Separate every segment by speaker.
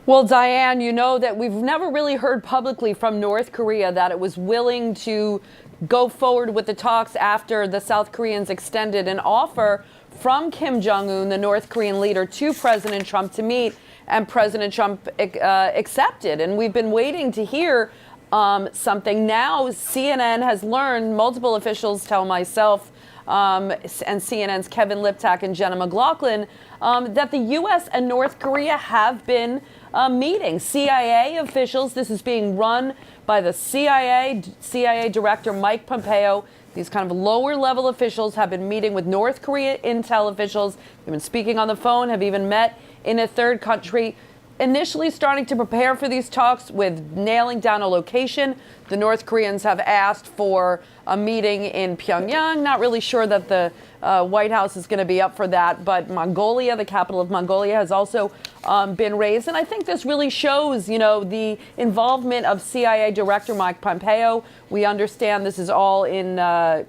Speaker 1: Well, Diane, you know that we've never really heard publicly from North Korea that it was willing to go forward with the talks after the South Koreans extended an offer from Kim Jong-un, the North Korean leader, to President Trump to meet, and President Trump accepted. And we've been waiting to hear something. Now, CNN has learned, multiple officials tell myself, and CNN's Kevin Liptak and Jenna McLaughlin, that the U.S. and North Korea have been meeting. CIA officials, this is being run by the CIA Director Mike Pompeo. These kind of lower level officials have been meeting with North Korea intel officials. They've been speaking on the phone, have even met in a third country. Initially starting to prepare for these talks with nailing down a location. The North Koreans have asked for a meeting in Pyongyang. Not really sure that the White House is going to be up for that, but Mongolia, the capital of Mongolia, has also been raised. And I think this really shows, the involvement of CIA Director Mike Pompeo. We understand this is all in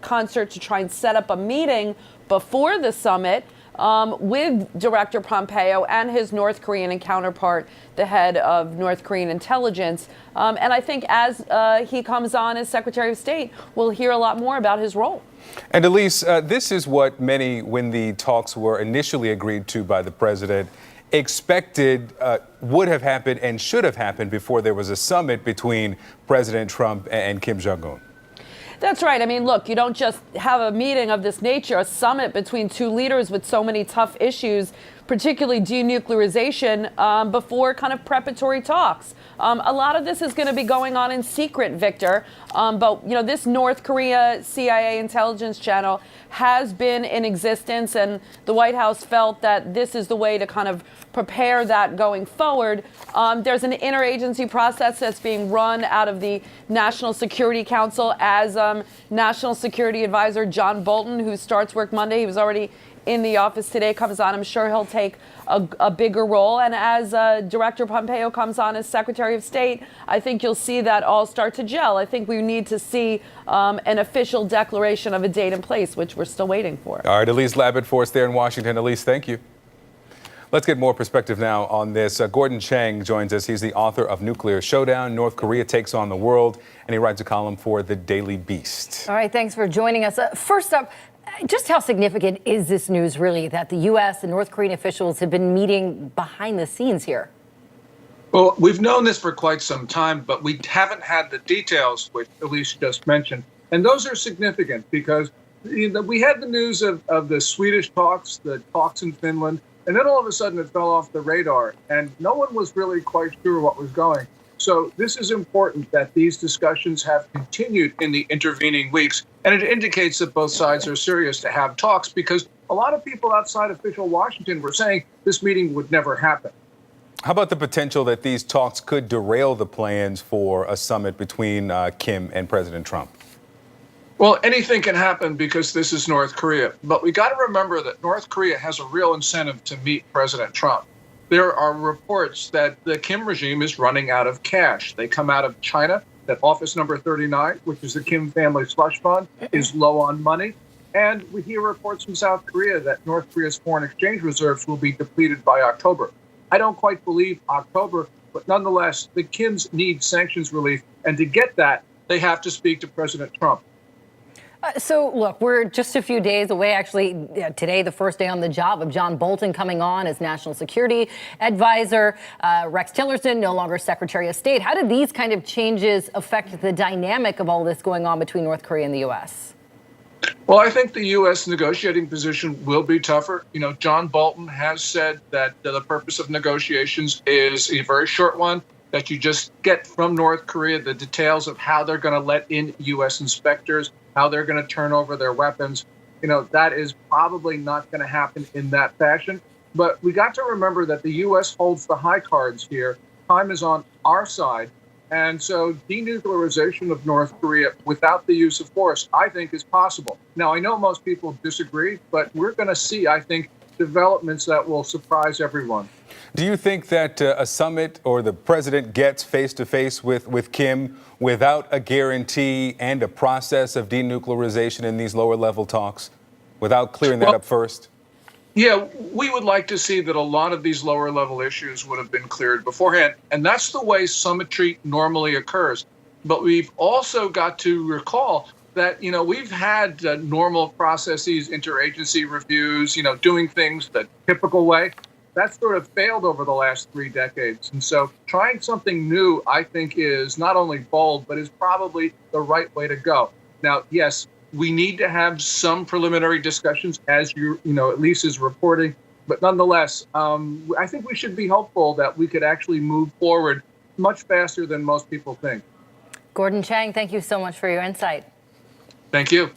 Speaker 1: concert to try and set up a meeting before the summit with Director Pompeo and his North Korean counterpart, the head of North Korean intelligence. And I think as he comes on as Secretary of State, we'll hear a lot more about his role.
Speaker 2: And Elise, this is what many, when the talks were initially agreed to by the president, expected would have happened and should have happened before there was a summit between President Trump and Kim Jong-un.
Speaker 1: That's right. I mean, look, you don't just have a meeting of this nature, a summit between two leaders with so many tough issues, particularly denuclearization, before kind of preparatory talks. A lot of this is going to be going on in secret, Victor. But, this North Korea CIA intelligence channel has been in existence, and the White House felt that this is the way to kind of prepare that going forward. There's an interagency process that's being run out of the National Security Council as National Security Advisor John Bolton, who starts work Monday. He was already in the office today, comes on. I'm sure he'll take a bigger role. And as Director Pompeo comes on as Secretary of State, I think you'll see that all start to gel. I think we need to see an official declaration of a date in place, which we're still waiting for.
Speaker 2: All right, Elise Labott for us there in Washington. Elise, thank you. Let's get more perspective now on this. Gordon Chang joins us. He's the author of Nuclear Showdown, North Korea Takes on the World, and he writes a column for The Daily Beast.
Speaker 3: All right, thanks for joining us. First up, just how significant is this news, really, that the U.S. and North Korean officials have been meeting behind the scenes here?
Speaker 4: Well, we've known this for quite some time, but we haven't had the details, which Elise just mentioned. And those are significant because we had the news of the Swedish talks, the talks in Finland, and then all of a sudden it fell off the radar, and no one was really quite sure what was going. So this is important that these discussions have continued in the intervening weeks, and it indicates that both sides are serious to have talks, because a lot of people outside official Washington were saying this meeting would never happen.
Speaker 2: How about the potential that these talks could derail the plans for a summit between Kim and President Trump?
Speaker 4: Well, anything can happen because this is North Korea. But we got to remember that North Korea has a real incentive to meet President Trump. There are reports that the Kim regime is running out of cash. They come out of China, that office number 39, which is the Kim family slush fund, is low on money. And we hear reports from South Korea that North Korea's foreign exchange reserves will be depleted by October. I don't quite believe October, but nonetheless, the Kims need sanctions relief. And to get that, they have to speak to President Trump.
Speaker 3: So, look, we're just a few days away, actually, today, the first day on the job of John Bolton coming on as National Security Advisor, Rex Tillerson, no longer Secretary of State. How did these kind of changes affect the dynamic of all this going on between North Korea and the U.S.?
Speaker 4: Well, I think the U.S. negotiating position will be tougher. John Bolton has said that the purpose of negotiations is a very short one, that you just get from North Korea the details of how they're going to let in U.S. inspectors, how they're going to turn over their weapons. That is probably not going to happen in that fashion. But we got to remember that the U.S. holds the high cards here. Time is on our side. And so denuclearization of North Korea without the use of force, I think, is possible. Now, I know most people disagree, but we're going to see, I think, developments that will surprise everyone.
Speaker 2: Do you think that a summit or the president gets face-to-face with Kim without a guarantee and a process of denuclearization in these lower-level talks, without clearing that up first?
Speaker 4: Yeah, we would like to see that a lot of these lower level issues would have been cleared beforehand. And that's the way summitry normally occurs. But we've also got to recall that, we've had normal processes, interagency reviews, doing things the typical way. That's sort of failed over the last 3 decades. And so trying something new, I think, is not only bold, but is probably the right way to go. Now, yes, we need to have some preliminary discussions, as at least is reporting. But nonetheless, I think we should be hopeful that we could actually move forward much faster than most people think.
Speaker 3: Gordon Chang, thank you so much for your insight.
Speaker 4: Thank you.